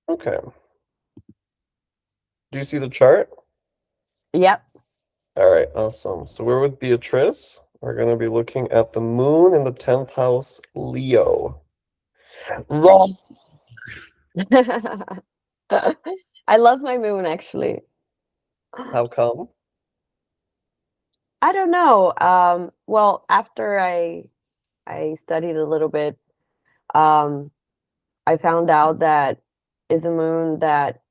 Okay. Do you see the chart? Yep. All right, awesome. So we're with Beatriz. We're going to be looking at the moon in the 10th house, Leo. Wrong. I love my moon actually. How come? I don't know. Well, after I studied a little bit, um, I found out that is a moon that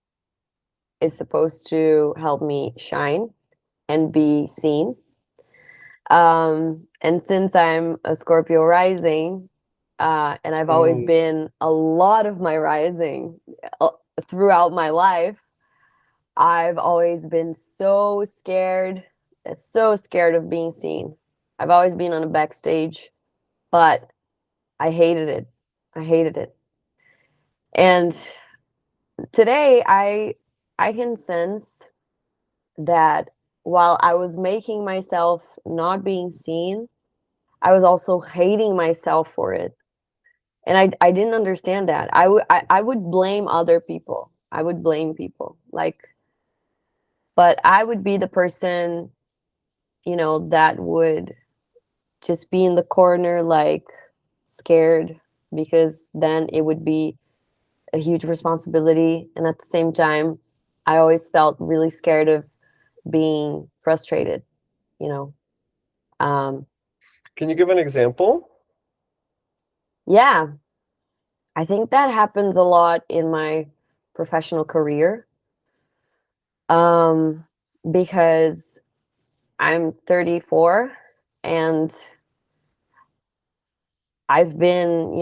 is supposed to help me shine and be seen. And since I'm a Scorpio rising, and I've always Mm, been a lot of my rising uh, throughout my life, I've always been so scared of being seen. I've always been on a backstage, but I hated it. I hated it. And today I can sense that while I was making myself not being seen, I was also hating myself for it. And I didn't understand that. I would blame other people. I would blame people. Like, but I would be the person, that would just be in the corner like scared, because then it would be a huge responsibility, and at the same time I always felt really scared of being frustrated, you know. um can you give an example? yeah, I think that happens a lot in my professional career, um because I'm 34 and I've been,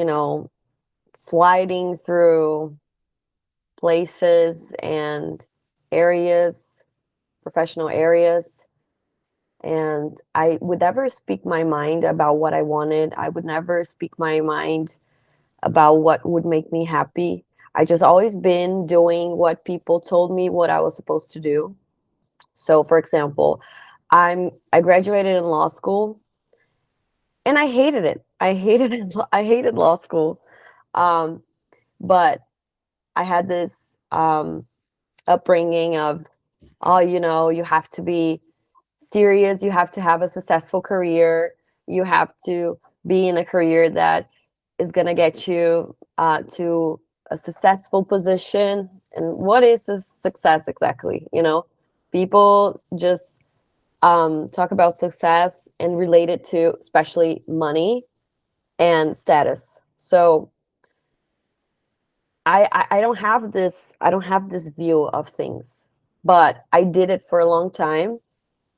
sliding through places and areas, professional areas, and I would never speak my mind about what I wanted. I would never speak my mind about what would make me happy. I just always been doing what people told me what I was supposed to do. So, for example, I graduated in law school and I hated it. I hated it. I hated law school. Um, but I had this upbringing of, oh, you have to be serious, you have to have a successful career, you have to be in a career that is going to get you to a successful position. And what is a success exactly? People just talk about success and relate it to especially money and status. So I don't have this view of things, but I did it for a long time,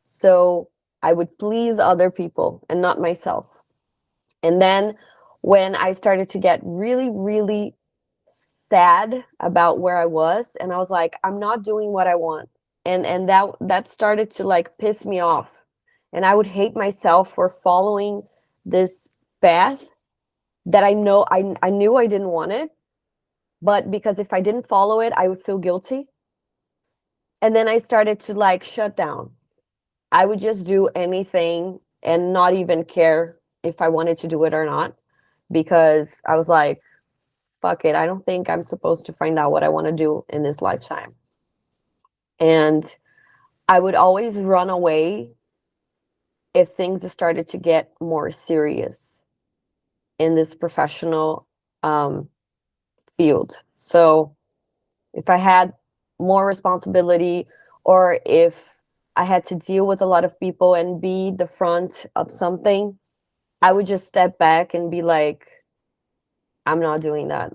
so I would please other people and not myself. And then when I started to get really, really sad about where I was, and I was like, I'm not doing what I want. And that started to like piss me off. And I would hate myself for following this path that I knew I didn't want it, but because if I didn't follow it, I would feel guilty. And then I started to like shut down. I would just do anything and not even care if I wanted to do it or not, because I was like, fuck it. I don't think I'm supposed to find out what I want to do in this lifetime. And I would always run away if things started to get more serious in this professional um, field. So if I had more responsibility, or if I had to deal with a lot of people and be the front of something, I would just step back and be like, I'm not doing that.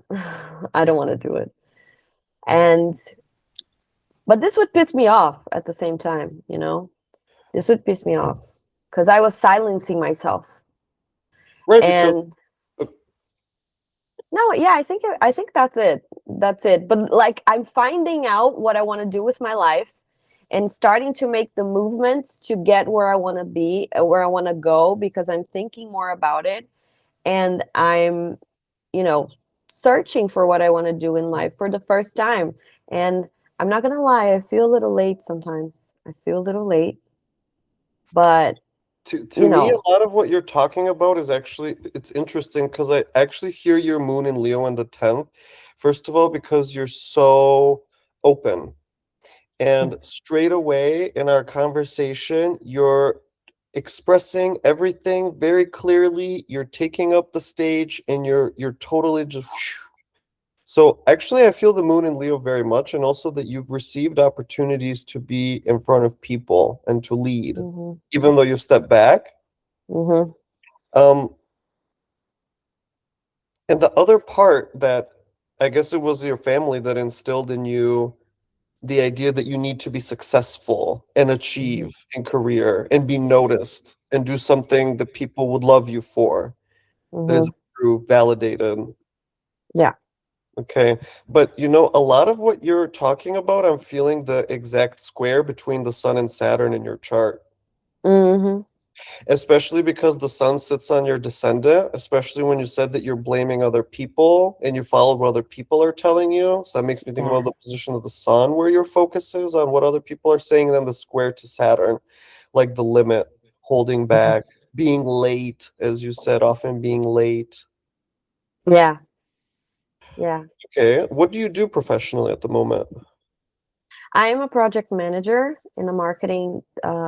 I don't want to do it. And, but this would piss me off at the same time. This would piss me off because I was silencing myself. Right, because And no, yeah, I think that's it. That's it. But like I'm finding out what I want to do with my life and starting to make the movements to get where I want to be, where I want to go, because I'm thinking more about it, and I'm, you know, searching for what I want to do in life for the first time. And I'm not going to lie, I feel a little late sometimes. I feel a little late, but to you me, know, a lot of what you're talking about is actually it's interesting because I actually hear your moon in Leo in the 10th First of all, because you're so open. And straight away in our conversation, you're expressing everything very clearly. You're taking up the stage and you're totally just so actually I feel the moon in Leo very much, and also that you've received opportunities to be in front of people and to lead, Mm-hmm. even though you've stepped back. Mm-hmm. Um, and the other part that I guess it was your family that instilled in you the idea that you need to be successful and Mm-hmm. achieve in career and be noticed and do something that people would love you for, that is Mm-hmm. approved, validated. Yeah. Okay. But you know, a lot of what you're talking about, I'm feeling the exact square between the sun and Saturn in your chart. Mm-hmm. Especially because the sun sits on your descendant, especially when you said that you're blaming other people and you followed what other people are telling you. So that makes me think Yeah. about the position of the sun, where your focus is on what other people are saying, and then the square to Saturn, like the limit, holding Mhm. back, being late, as you said, often being late. Yeah. Yeah. Okay, what do you do professionally at the moment? I am a project manager in a marketing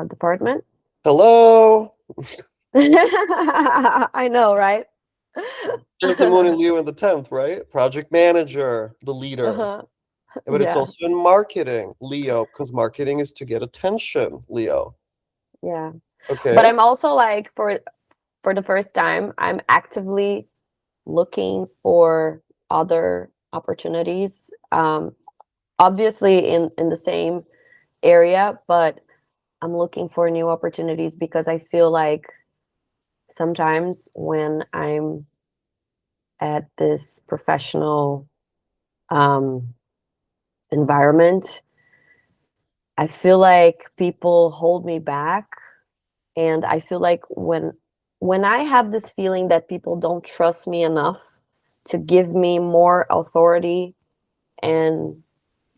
department. Hello, I know, right? there's the moon in Leo in the 10th, right? Project manager, the leader. Uh-huh. But it's Yeah. also in marketing, Leo, because marketing is to get attention, Leo. Yeah. But Okay. I'm also like for the first time, I'm actively looking for other opportunities. Obviously in the same area, but I'm looking for new opportunities because I feel like sometimes when I'm at this professional um, environment, I feel like people hold me back, and I feel like when I have this feeling that people don't trust me enough to give me more authority and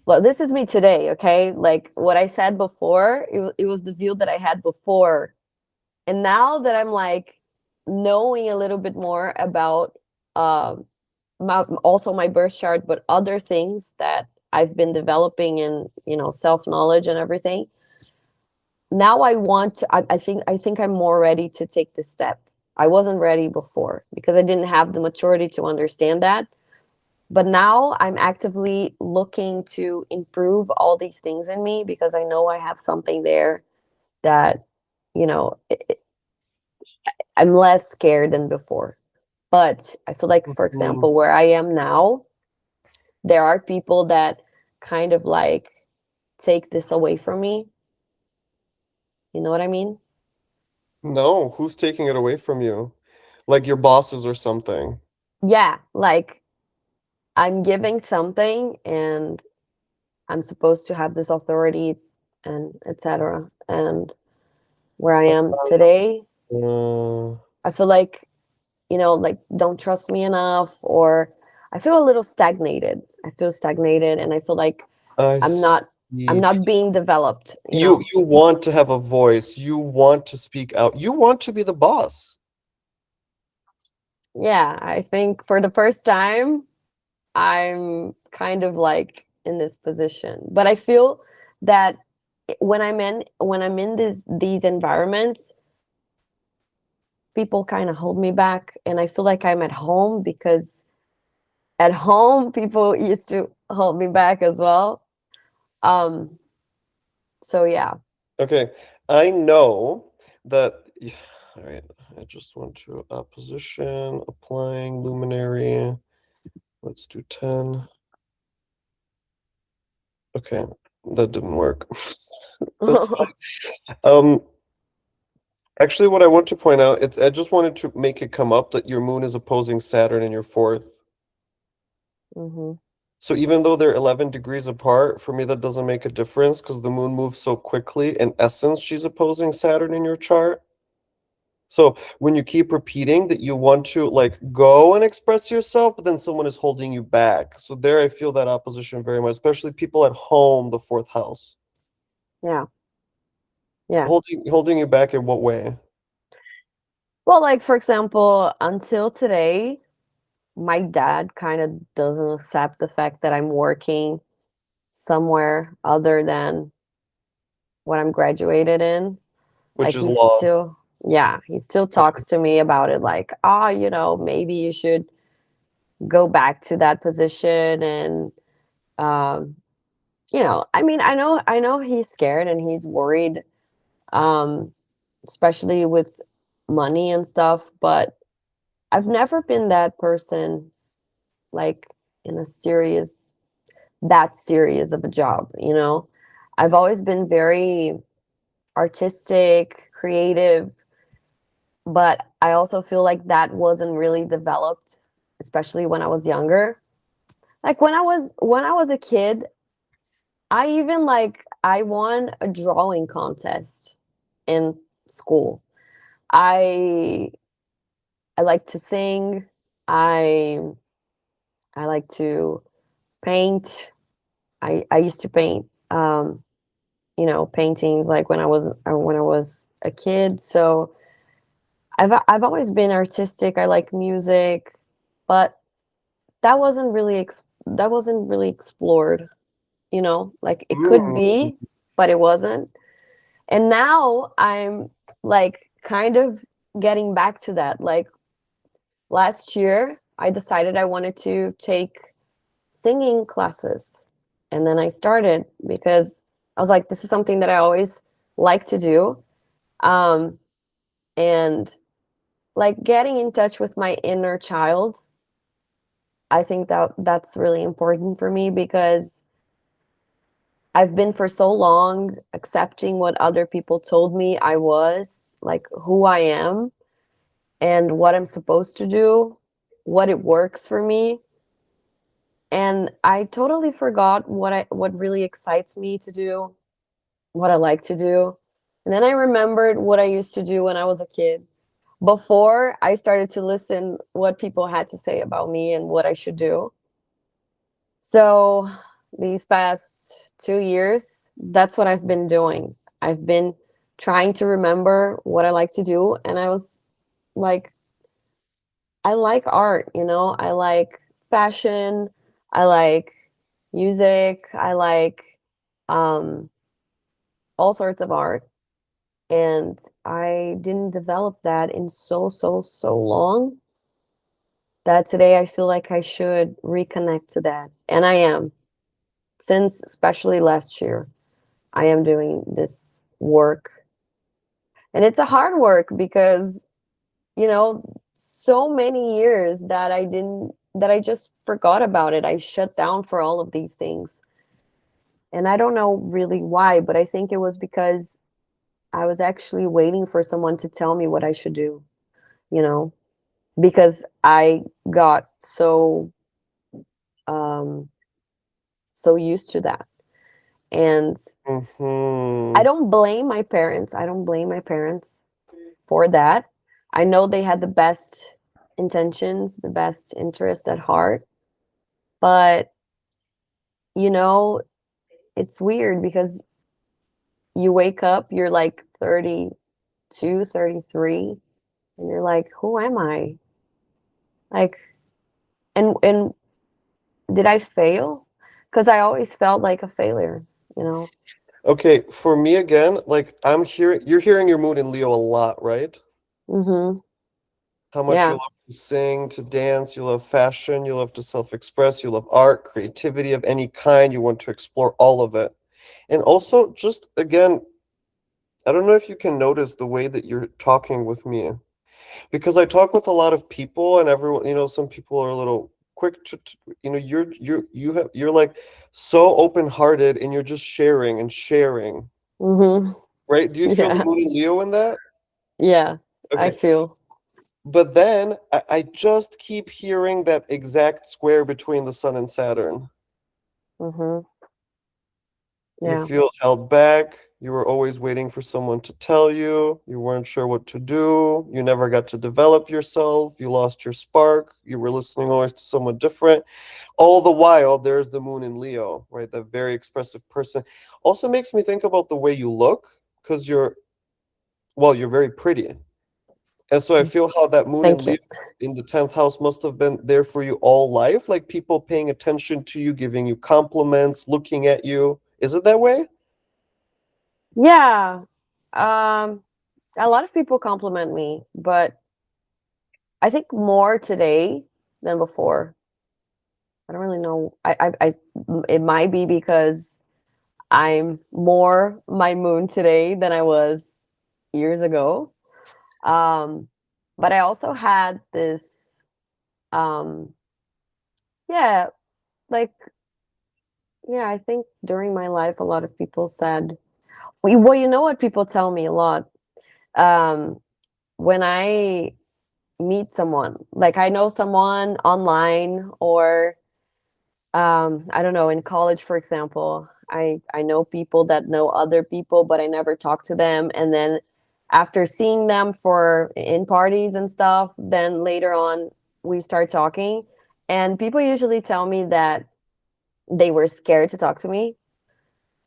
well, this is me today, okay? Like what I said before, it was the view that I had before. And now that I'm like knowing a little bit more about um also my birth chart, but other things that I've been developing in, self-knowledge and everything. Now I want to, I think I'm more ready to take this step. I wasn't ready before because I didn't have the maturity to understand that. But now I'm actively looking to improve all these things in me because I know I have something there that, you know, I'm less scared than before. But I feel like, for Mhm. example, where I am now, there are people that kind of like take this away from me. You know what I mean? No, who's taking it away from you? Like your bosses or something. Yeah, like I'm giving something and I'm supposed to have this authority and etc. And where I am today, Uh, I feel like, like don't trust me enough, or I feel a little stagnated. I feel stagnated and I feel like I I'm not I'm see. not being developed, You want to have a voice. You want to speak out. You want to be the boss. Yeah, I think for the first time I'm kind of like in this position. But I feel that when I'm in these environments, people kind of hold me back and I feel like I'm at home because at home people used to hold me back as well. Um so yeah. Okay. I know that. All right. I just went to opposition, applying luminary. Let's do 10. Okay. That didn't work. That's fine. Actually, what I want to point out, I just wanted to make it come up that your moon is opposing Saturn in your fourth. Hmm. So even though they're 11 degrees apart, for me that doesn't make a difference because the moon moves so quickly. In essence, she's opposing Saturn in your chart. So when you keep repeating that you want to like go and express yourself, but then someone is holding you back. So there I feel that opposition very much, especially people at home, the fourth house. Yeah. Yeah. Holding you back in what way? Well, like for example, until today, my dad kind of doesn't accept the fact that I'm working somewhere other than what I'm graduated in. Which Like is he's law. still, yeah, he still talks to me about it like, ah, maybe you should go back to that position. And um I mean, I know he's scared and he's worried, um especially with money and stuff, but I've never been that person, like, in a serious of a job. I've always been very artistic, creative, but I also feel like that wasn't really developed, especially when I was younger. Like when I was a kid, I won a drawing contest in school. I I like to sing. I I like to paint. I used to paint, paintings like when I was a kid. So I've always been artistic. I like music, but that wasn't really explored. Like it could Mm. be, but it wasn't. And now I'm like kind of getting back to that. Like last year, I decided I wanted to take singing classes. And then I started because I was like, this is something that I always like to do. Um, and like getting in touch with my inner child, I think that's really important for me because I've been for so long accepting what other people told me I was, like who I am and what I'm supposed to do, what it works for me. And I totally forgot what really excites me to do, what I like to do. And then I remembered what I used to do when I was a kid. Before I started to listen what people had to say about me and what I should do. So these past 2 years, that's what I've been doing. I've been trying to remember what I like to do. And I was like, I like art. I like fashion. I like music. I like um, all sorts of art. And I didn't develop that in so, so, so long that today I feel like I should reconnect to that. And I am, since especially last year, I am doing this work. And it's a hard work because, you know, so many years that I just forgot about it. I shut down for all of these things. And I don't know really why, but I think it was because I was actually waiting for someone to tell me what I should do, you know, because I got um so used to that. And I Mhm. don't blame my parents. I don't blame my parents for that. I know they had the best intentions, the best interest at heart, but you know, it's weird because you wake up, you're like 32, 33, and you're like, who am I? Like, and did I fail? Because I always felt like a failure, you know? Okay, for me again, like you're hearing your mood in Leo a lot, right? Mm-hmm. How much you Yeah. love to sing, to dance, you love fashion, you love to self-express, you love art, creativity of any kind, you want to explore all of it. And also, just again, I don't know if you can notice the way that you're talking with me, because I talk with a lot of people, and everyone, some people are a little quick you're like so open-hearted, and you're just sharing and sharing, Mm-hmm. right? Do you feel the Yeah. moon in Leo in that? Yeah. I Okay. feel. But then I just keep hearing that exact square between the sun and Saturn. Mm-hmm. You Yeah. feel held back. You were always waiting for someone to tell you. You weren't sure what to do. You never got to develop yourself. You lost your spark. You were listening always to someone different. All the while, there's the moon in Leo, right? That very expressive person. Also makes me think about the way you look, because you're very pretty. And so I feel how that moon in Thank you. Leo in the 10th house must have been there for you all life, like people paying attention to you, giving you compliments, looking at you. Is it that way? Yeah. Um, a lot of people compliment me, but I think more today than before. I don't really know. It might be because I'm more my moon today than I was years ago. Um, but I also had this, um, yeah, like, yeah, I think during my life, a lot of people said, well, you know what people tell me a lot? Um, when I meet someone, like I know someone online or I don't know, in college, for example, I know people that know other people, but I never talk to them. And then after seeing them for in parties and stuff, then later on we start talking. And people usually tell me that they were scared to talk to me.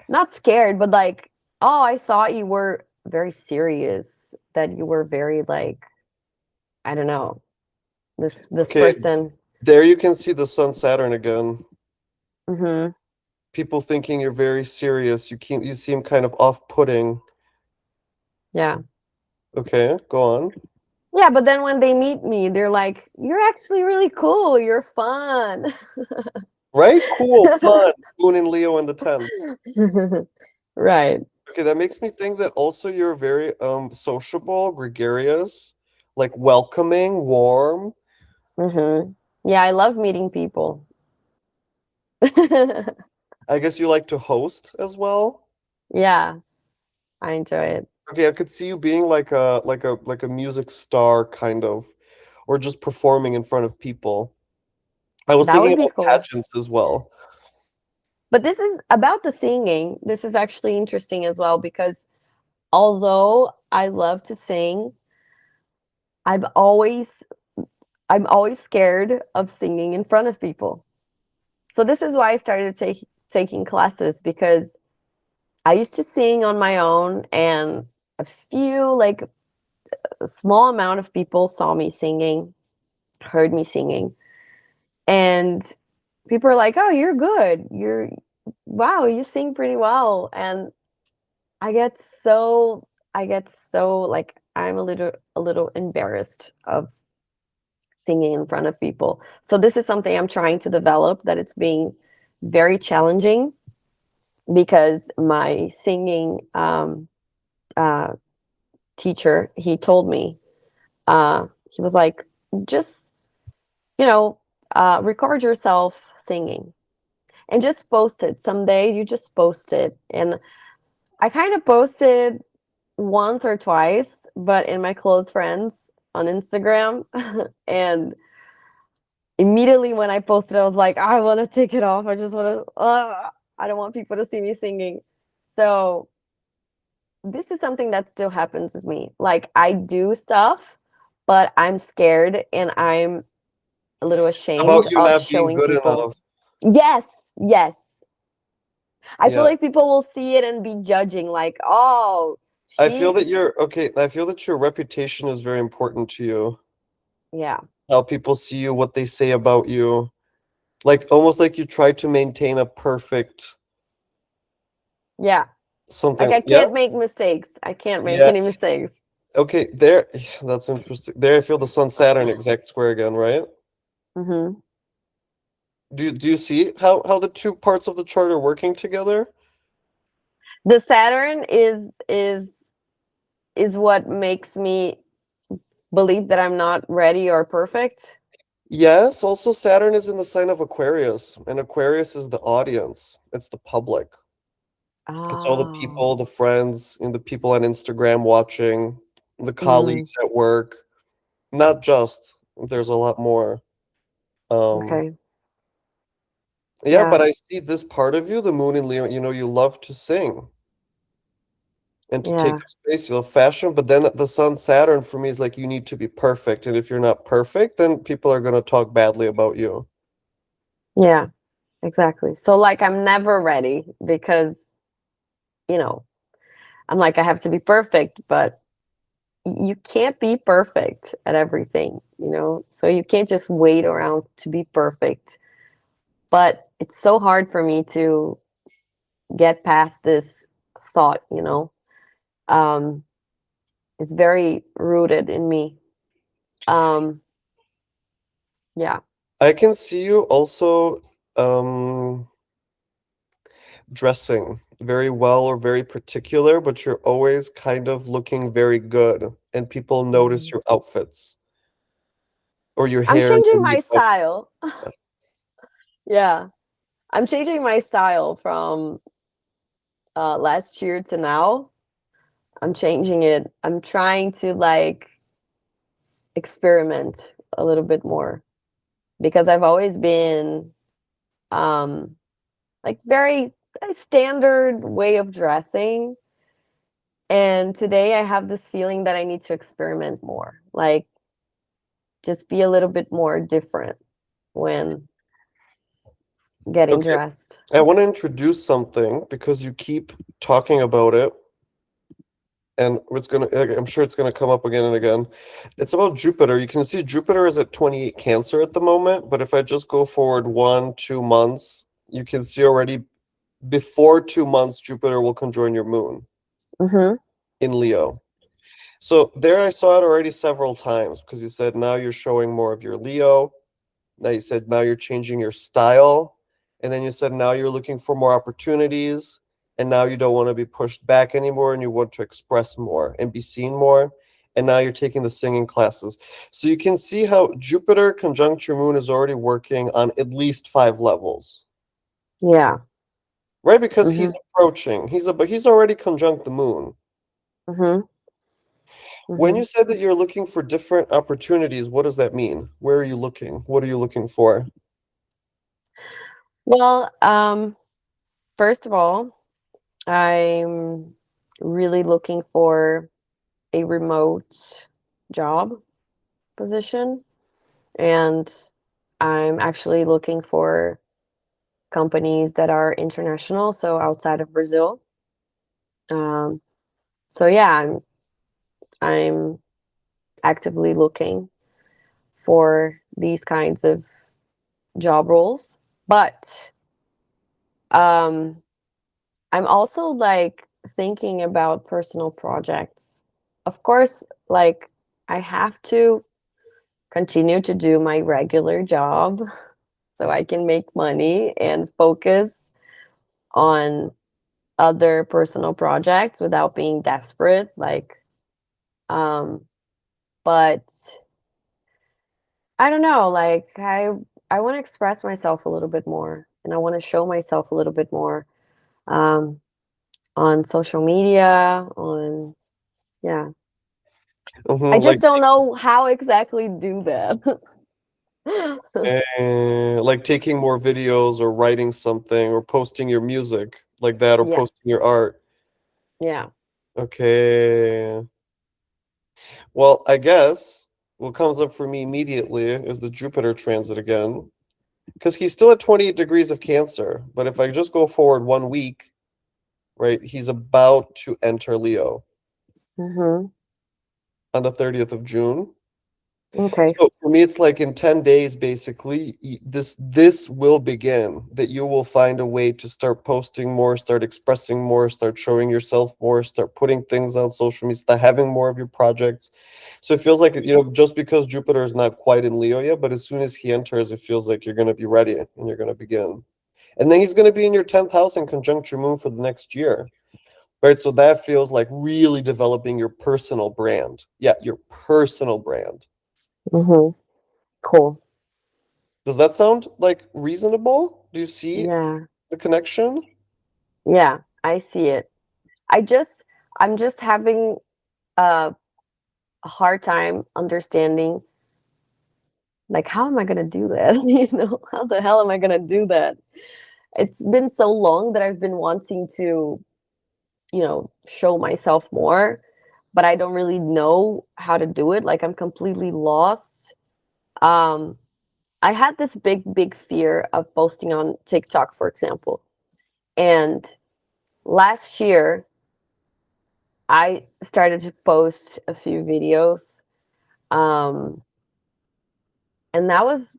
Not scared, but like, oh, I thought you were very serious, that you were very like, I don't know, this Okay, person. there you can see the Sun Saturn again. Hmm. People thinking you're very serious. You seem kind of off-putting. Yeah. Okay, go on. Yeah, but then when they meet me, they're like, "You're actually really cool. You're fun." Right? Cool, fun. Moon in Leo in the 10th. Right. Okay, that makes me think that also you're very sociable, gregarious, like welcoming, warm. Hmm. Yeah, I love meeting people. I guess you like to host as well. Yeah, I enjoy it. Okay, I could see you being like a music star kind of, or just performing in front of people. I was That thinking would be about cool. pageants as well. But this is about the singing. This is actually interesting as well because although I love to sing, I'm always I'm always scared of singing in front of people. So this is why I started taking classes because I used to sing on my own and a few like a small amount of people saw me singing, heard me singing, and people are like, "Oh, you're good. You're wow, you sing pretty well." And I get so like I'm a little embarrassed of singing in front of people. So this is something I'm trying to develop that it's being very challenging because my singing uh, teacher, he told me, he was like, just, you know, record yourself singing and just post it. Someday you just post it. And I kind of posted once or twice, but in my close friends on Instagram. And immediately when I posted, I was like, I want to take it off. I just want to, I don't want people to see me singing. So this is something that still happens with me. Like I do stuff, but I'm scared and I'm a little About ashamed you of not being showing good people. enough. Yes, yes. I feel Yeah. like people will see it and be judging, like, oh, I feel she, that sh you're okay. I feel that your reputation is very important to you. yeah, How people see you, what they say about you. Like almost like you try to maintain a perfect yeah. Like something. I Yeah. can't make mistakes. I can't make Yeah. any mistakes. Okay, there that's interesting. There I feel the Sun Saturn exact square again, right? Hmm. Do you see how the two parts of the chart are working together? The Saturn is what makes me believe that I'm not ready or perfect. Yes, also Saturn is in the sign of Aquarius, and Aquarius is the audience. It's the public. It's all the people, Oh, the friends, and the people on Instagram watching, the mm, colleagues at work. Not just, there's a lot more. Um, okay. yeah, but Yeah, I see this part of you, the moon in Leo, you love to sing and to take yeah, up space, you love fashion, but then the Sun Saturn for me is like you need to be perfect. And if you're not perfect, then people are gonna talk badly about you. yeah, exactly. So like I'm never ready because, you know, I'm like I have to be perfect, but you can't be perfect at everything, you know? So you can't just wait around to be perfect. But it's so hard for me to get past this thought, you know? Um, it's very rooted in me. Um, yeah. I can see you also um dressing very well or very particular, but you're always kind of looking very good, and people notice Mhm. your outfits or your I'm hair, your changing my makeup. style. Yeah. I'm changing my style from last year to now. I'm changing it. I'm trying to like experiment a little bit more because I've always been um like very a standard way of dressing. And today I have this feeling that I need to experiment more. Like just be a little bit more different when getting Okay, dressed. I want to introduce something because you keep talking about it, and I'm sure it's gonna come up again and again. It's about Jupiter. You can see Jupiter is at 28 Cancer at the moment, but if I just go forward 1, 2 months, you can see already before 2 months, Jupiter will conjoin your moon Mm-hmm. in Leo. So there I saw it already several times because you said now you're showing more of your Leo. Now you said now you're changing your style. And then you said now you're looking for more opportunities. And now you don't want to be pushed back anymore and you want to express more and be seen more. And now you're taking the singing classes. So you can see how Jupiter conjunct your moon is already working on at least 5 levels, Yeah. right? Because Mm-hmm. he's approaching. But he's already conjunct the moon. Mm-hmm. When Mm-hmm. you said that you're looking for different opportunities, what does that mean? Where are you looking? What are you looking for? Well, first of all, I'm really looking for a remote job position, and I'm actually looking for companies that are international, so outside of Brazil. Um, so yeah, I'm actively looking for these kinds of job roles, but um, I'm also like thinking about personal projects. Of course, like I have to continue to do my regular job so I can make money and focus on other personal projects without being desperate. Um, but I don't know, like I want to express myself a little bit more and I want to show myself a little bit more um on social media, on yeah. I Mhm, just don't know how exactly do that. like taking more videos or writing something or posting your music like that or Yes. posting your art. Yeah. Okay. Well, I guess what comes up for me immediately is the Jupiter transit again, because he's still at 28 degrees of Cancer. But if I just go forward 1 week, right, he's about to enter Leo Mhm. on the 30th of June. Okay. So for me, it's like in 10 days, basically, this will begin, that you will find a way to start posting more, start expressing more, start showing yourself more, start putting things on social media, start having more of your projects. So it feels like, just because Jupiter is not quite in Leo yet, but as soon as he enters, it feels like you're going to be ready and you're going to begin. And then he's going to be in your 10th house in conjunct your moon for the next year. Right. So that feels like really developing your personal brand. Yeah, your personal brand. Mhm. Cool. Does that sound like reasonable? Do you see Yeah. the connection? Yeah, I see it. I just I'm just having a, a hard time understanding like how am I going to do that? You know, how the hell am I going to do that? It's been so long that I've been wanting to, show myself more, but I don't really know how to do it. Like I'm completely lost. Um I had this big fear of posting on TikTok, for example. And last year I started to post a few videos, um, and that was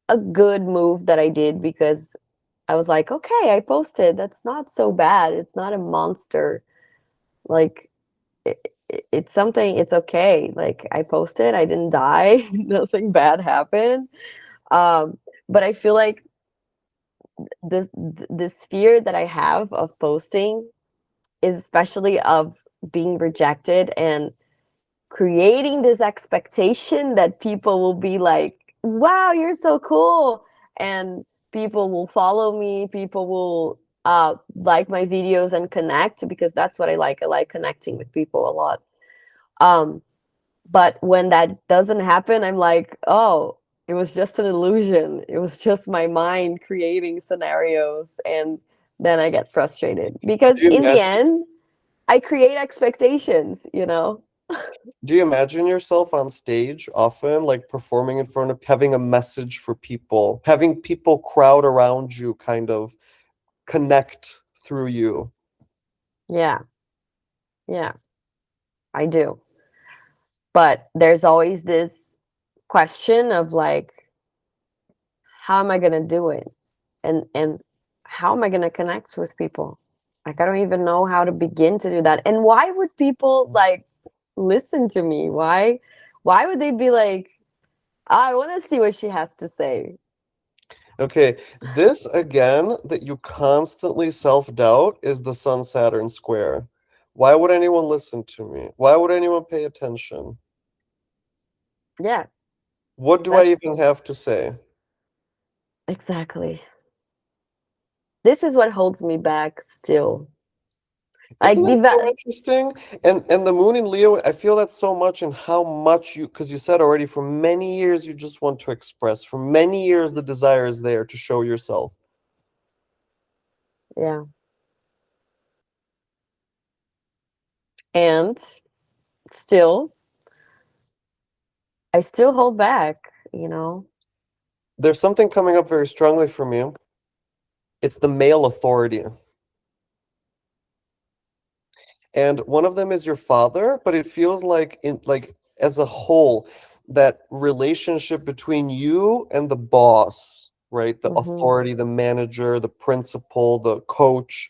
a good move that I did because I was like, okay, I posted. That's not so bad. It's not a monster. Like it's something. It's okay. Like I posted. I didn't die. Nothing bad happened. Um, but I feel like this fear that I have of posting is especially of being rejected and creating this expectation that people will be like, wow, you're so cool. And people will follow me, people will like my videos and connect because that's what I like. I like connecting with people a lot. Um, but when that doesn't happen, I'm like, oh, it was just an illusion. It was just my mind creating scenarios. And then I get frustrated because Do you in the imagine end, I create expectations, you know? do you imagine yourself on stage often, like performing in front of having a message for people, having people crowd around you, kind of connect through you? Yeah, yeah, I do. But there's always this question of like, how am I gonna do it? And how am I gonna connect with people? Like I don't even know how to begin to do that. And why would people like listen to me? Why would they be like, I want to see what she has to say? Okay, this again that you constantly self-doubt is the Sun Saturn square. Why would anyone listen to me? Why would anyone pay attention? Yeah, What do I that's even have to say? exactly. This is what holds me back still. Isn't Like that so interesting? And the moon in Leo, I feel that so much in how much you, because you said already for many years you just want to express. For many years the desire is there to show yourself. yeah. And still, I still hold back, you know? There's something coming up very strongly for me. It's the male authority. And one of them is your father, but it feels like in like as a whole, that relationship between you and the boss, right? The Hmm. authority, the manager, the principal, the coach,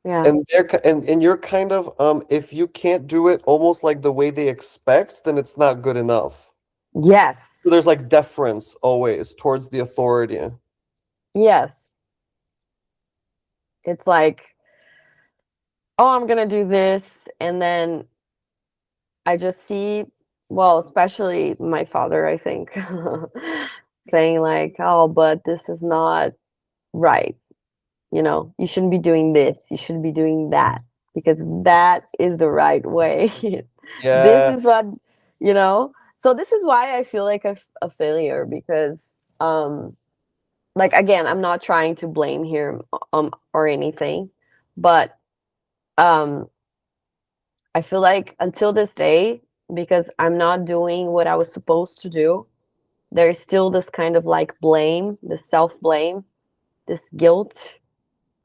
Yeah. and and you're kind of if you can't do it almost like the way they expect, then it's not good enough. So Yes. there's like deference always towards the authority. Yes. It's like, oh, I'm gonna do this. And then I just see, well, especially my father, I think, saying like, oh, but this is not right. You know, you shouldn't be doing this. You shouldn't be doing that because that is the right way. This Yeah. is what, you know. So this is why I feel like a failure because, um, like again, I'm not trying to blame here or anything, but um, I feel like until this day, because I'm not doing what I was supposed to do, there's still this kind of like blame, this self blame, this guilt.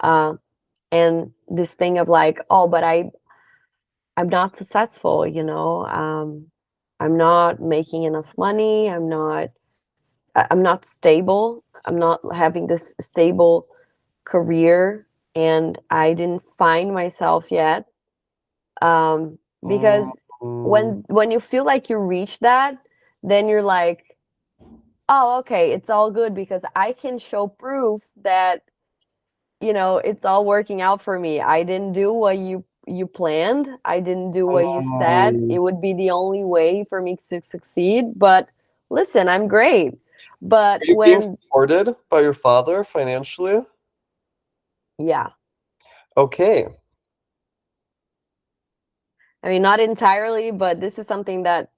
Uh, and this thing of like, oh, but I'm not successful, you know. I'm not making enough money. I'm not stable. I'm not having this stable career, and I didn't find myself yet. Mm, Because when you feel like you reach that, then you're like, oh, okay, it's all good because I can show proof that it's all working out for me. I didn't do what you planned. I didn't do what you said. mm. It would be the only way for me to succeed. But listen, I'm great. But Are you being when, supported by your father financially? yeah, Okay. I mean, not entirely, but this is something that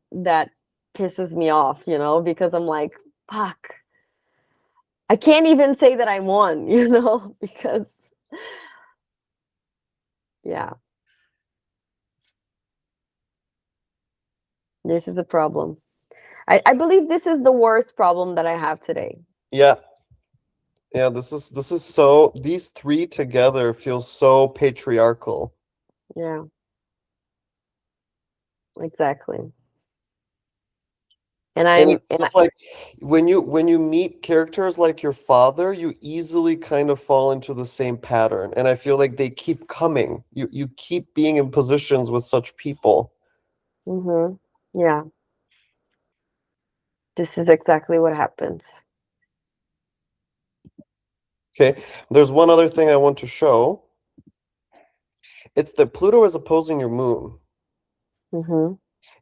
pisses me off, because I'm like, fuck, I can't even say that I won, because yeah, this is a problem. I believe this is the worst problem that I have today. Yeah. Yeah, this is so these three together feel so patriarchal. Yeah, exactly. And And it and I, feels like when you meet characters like your father, you easily kind of fall into the same pattern. And I feel like they keep coming. You keep being in positions with such people. mm-hmm, yeah, this is exactly what happens. Okay. There's one other thing I want to show. It's that Pluto is opposing your moon Mm-hmm,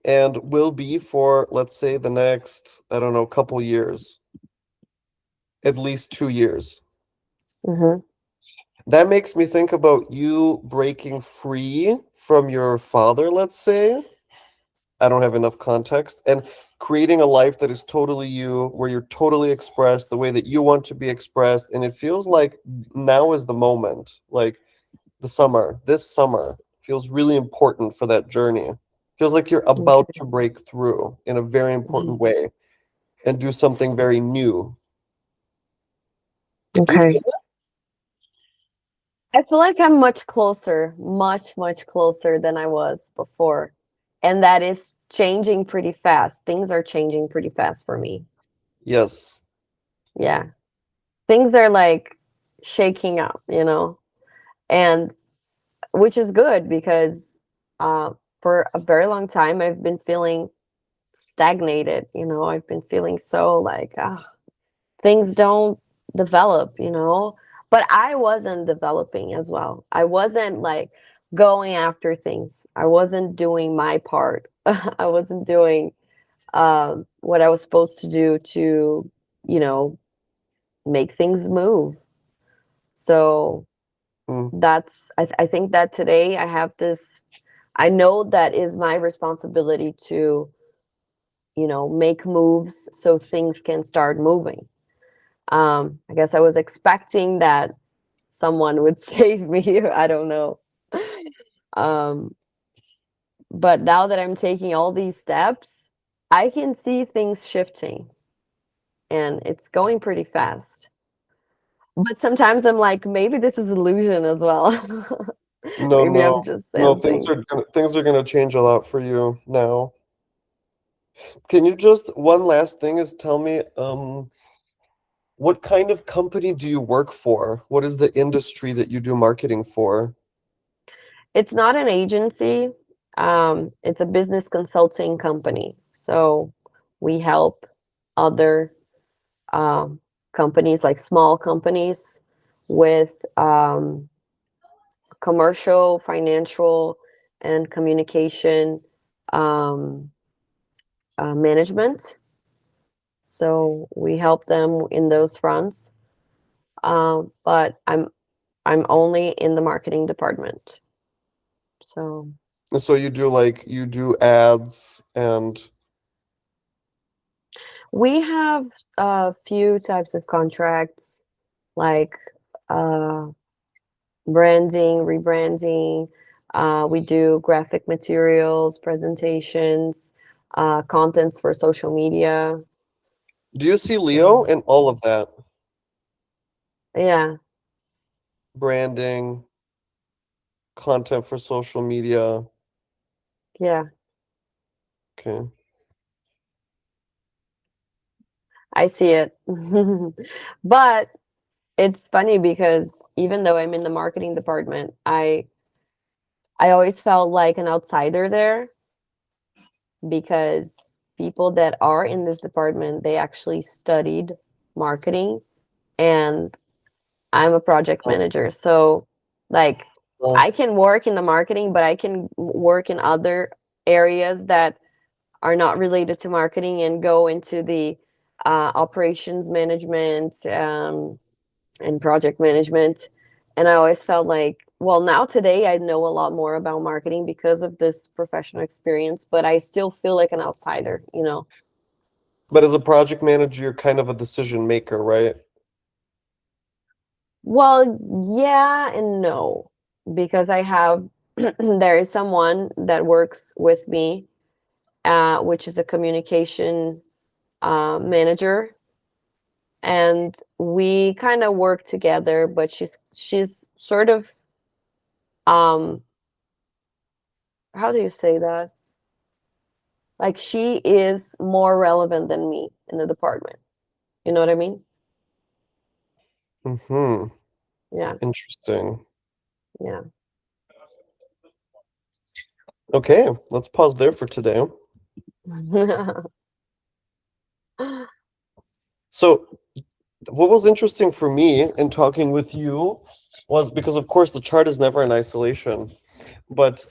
and will be for, let's say, the next, I don't know, couple years, at least 2 years. mm-hmm, That makes me think about you breaking free from your father, let's say. I don't have enough context, and creating a life that is totally you, where you're totally expressed the way that you want to be expressed. And it feels like now is the moment, like this summer feels really important for that journey. Feels like you're about to okay. break through in a very important Mhm. way and do something very new. Do you Okay. feel that? I feel like I'm much closer, much closer than I was before. And that is changing pretty fast. Things are changing pretty fast for me. Yes. Yeah. Things are like shaking up, and which is good because for a very long time I've been feeling stagnated, I've been feeling so like, things don't develop. But I wasn't developing as well. I wasn't like going after things. I wasn't doing my part. I wasn't doing what I was supposed to do to, you know, make things move. So Mm. I think that today I have this, I know that is my responsibility to, make moves so things can start moving. I guess I was expecting that someone would save me. I don't know. Um, but now that I'm taking all these steps, I can see things shifting and it's going pretty fast. But sometimes I'm like, maybe this is illusion as well. No, Maybe no, I'm just no. Things sensing. are things are gonna change a lot for you now. Can you just one last thing is tell me, what kind of company do you work for? What is the industry that you do marketing for? It's not an agency. It's a business consulting company. So we help other um, companies, like small companies, with commercial, financial, and communication um, management. So we help them in those fronts. But I'm only in the marketing department. So And so you do ads and we have a few types of contracts, like uh, branding, rebranding. We do graphic materials, presentations, contents for social media. do you see Leo So in all of that? yeah, Branding, content for social media. yeah, Okay. I see it. But it's funny because even though I'm in the marketing department, I always felt like an outsider there because people that are in this department, they actually studied marketing, and I'm a project Oh, manager. So like oh. I can work in the marketing, but I can work in other areas that are not related to marketing and go into the operations management and project management. And I always felt like, well, now today I know a lot more about marketing because of this professional experience, but I still feel like an outsider. But as a project manager, you're kind of a decision maker, right? Well, yeah and no, because I have there is someone that works with me, which is a communication manager, and we kind of work together, but she's sort of um how do you say that? Like she is more relevant than me in the department. You know what I mean? Mm-hmm. Yeah, Interesting. yeah. Okay, let's pause there for today. So, what was interesting for me in talking with you was because, of course, the chart is never in isolation. But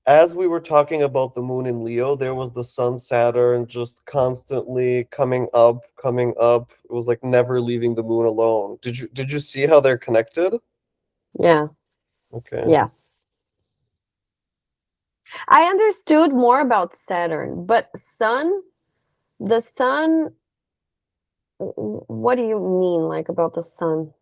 as we were talking about the moon in Leo, there was the sun Saturn just constantly coming up, coming up. It was like never leaving the moon alone. Did you see how they're connected? Yeah, Okay. yes. I understood more about Saturn, but the sun, what do you mean like about the sun?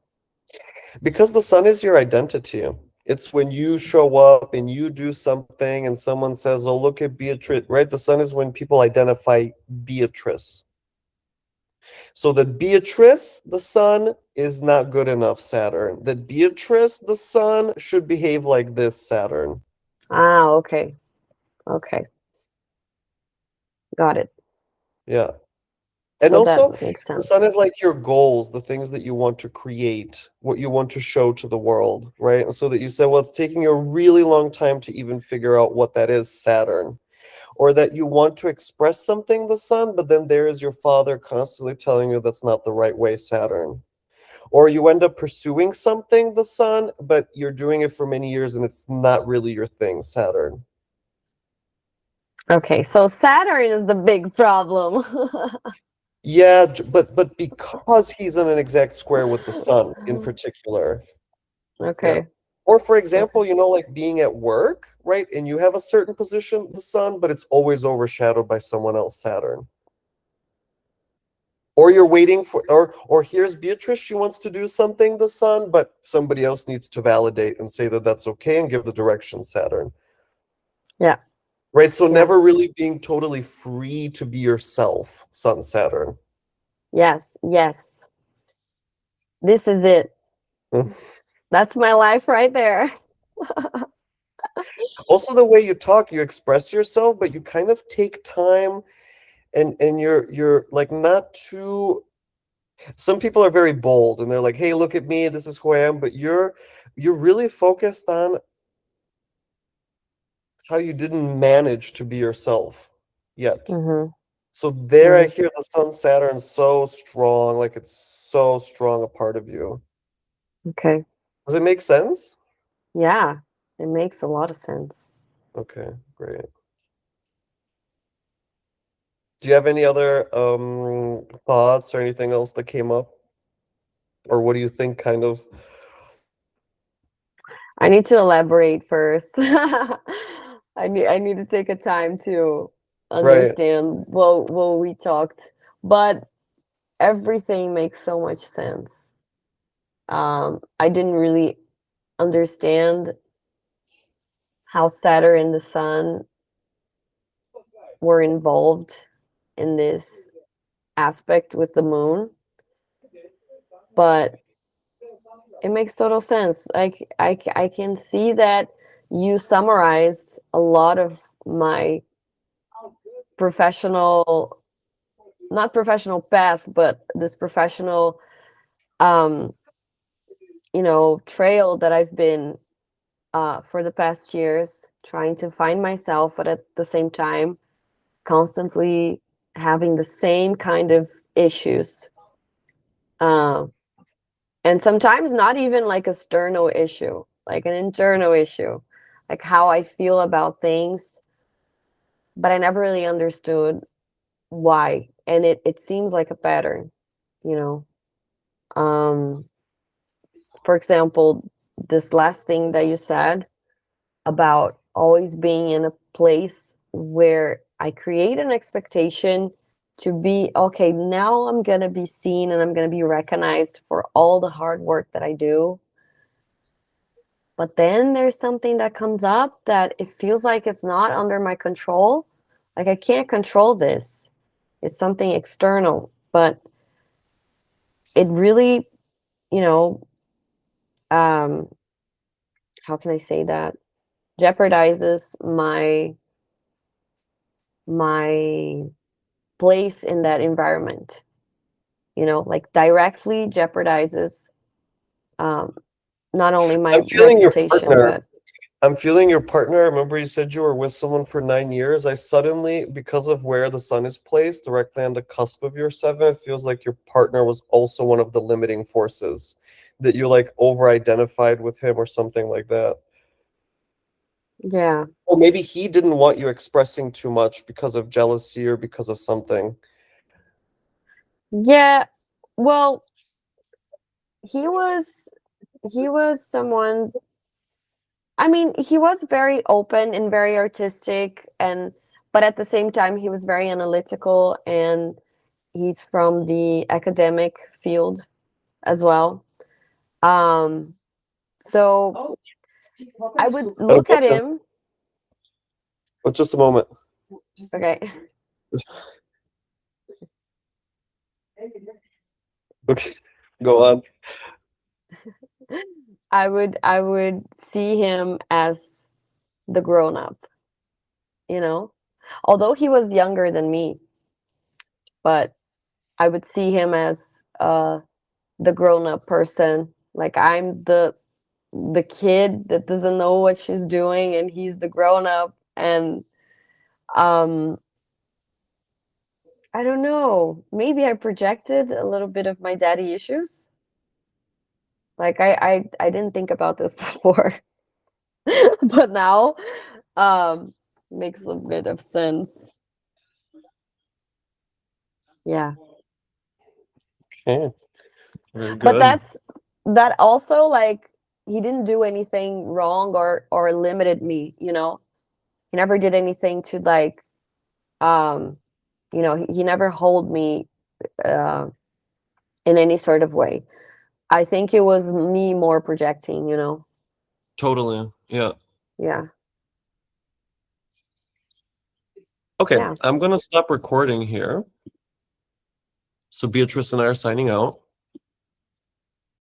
Because the sun is your identity. It's when you show up and you do something and someone says, "Oh, look at Beatriz," right? The sun is when people identify Beatrice. So that Beatrice, the sun, is not good enough, Saturn. That Beatrice, the sun, should behave like this, Saturn. Ah, okay. Okay. Got it. Yeah. And So that also, makes the sun sense. is like your goals, the things that you want to create, what you want to show to the world, right? And so that you say, well, it's taking a really long time to even figure out what that is, Saturn. Or that you want to express something, the sun, but then there is your father constantly telling you that's not the right way, Saturn. Or you end up pursuing something, the sun, but you're doing it for many years and it's not really your thing, Saturn. Okay, so Saturn is the big problem. Yeah, but because he's in an exact square with the sun in particular. Yeah. Okay. Or for Okay. example, like being at work, right? And you have a certain position, the sun, but it's always overshadowed by someone else, Saturn. Or you're waiting for, or here's Beatrice, she wants to do something, the sun, but somebody else needs to validate and say that that's okay and give the direction, Saturn. Yeah. Right? So Yeah. never really being totally free to be yourself, Sun, Saturn. Yes. Yes. This is it. Mm. That's my life right there. Also, the way you talk, you express yourself, but you kind of take time, and you're like not too. Some people are very bold and they're like, "Hey, look at me, this is who I am," but you're really focused on how you didn't manage to be yourself yet. Mm-hmm. So there I Mm-hmm. hear the Sun Saturn so strong, like it's so strong a part of you. Okay. Does it make sense? Yeah. It makes a lot of sense. Okay, great. Do you have any other thoughts or anything else that came up? Or what do you think kind of I need to elaborate first. I need to take a time to right? understand what we talked, but everything makes so much sense. I didn't really understand how Saturn and the Sun were involved in this aspect with the moon, but it makes total sense. I can see that you summarized a lot of my professional, not professional path, but this professional, um, trail that I've been for the past years, trying to find myself, but at the same time, constantly having the same kind of issues. Um, and sometimes not even like a external issue, like an internal issue, like how I feel about things, but I never really understood why. And it seems like a pattern, you know. Um, for example, this last thing that you said about always being in a place where I create an expectation to be okay, now I'm going to be seen and I'm going to be recognized for all the hard work that I do. But then there's something that comes up that it feels like it's not under my control. Like I can't control this. It's something external, but it really, you know, um, how can I say that? Jeopardizes my place in that environment. Like directly jeopardizes um, not only my I'm feeling your reputation, partner. but I'm feeling your partner. I remember you said you were with someone for 9 years. I suddenly, because of where the sun is placed, directly on the cusp of your seven, it feels like your partner was also one of the limiting forces, that you like over identified with him or something like that. yeah. Or maybe he didn't want you expressing too much because of jealousy or because of something. Yeah. Well, he was he was someone, I mean, he was very open and very artistic, and but at the same time he was very analytical, and he's from the academic field as well. Um so I would Oh, look at gotcha. him. But just a moment. Okay. Okay, go on. I would see him as the grown up, you know? Although he was younger than me, but I would see him as the grown up person. Like I'm the kid that doesn't know what she's doing, and he's the grown up. And um I don't know, maybe I projected a little bit of my daddy issues. Like I didn't think about this before. But now um makes a bit of sense. Yeah. Okay, very But good. that also, like, he didn't do anything wrong or limited me, you know? He never did anything to like um he never hold me uh in any sort of way. I think it was me more projecting, you know? Totally. Yeah. Yeah. Okay, Yeah. I'm gonna stop recording here. So Beatrice and I are signing out.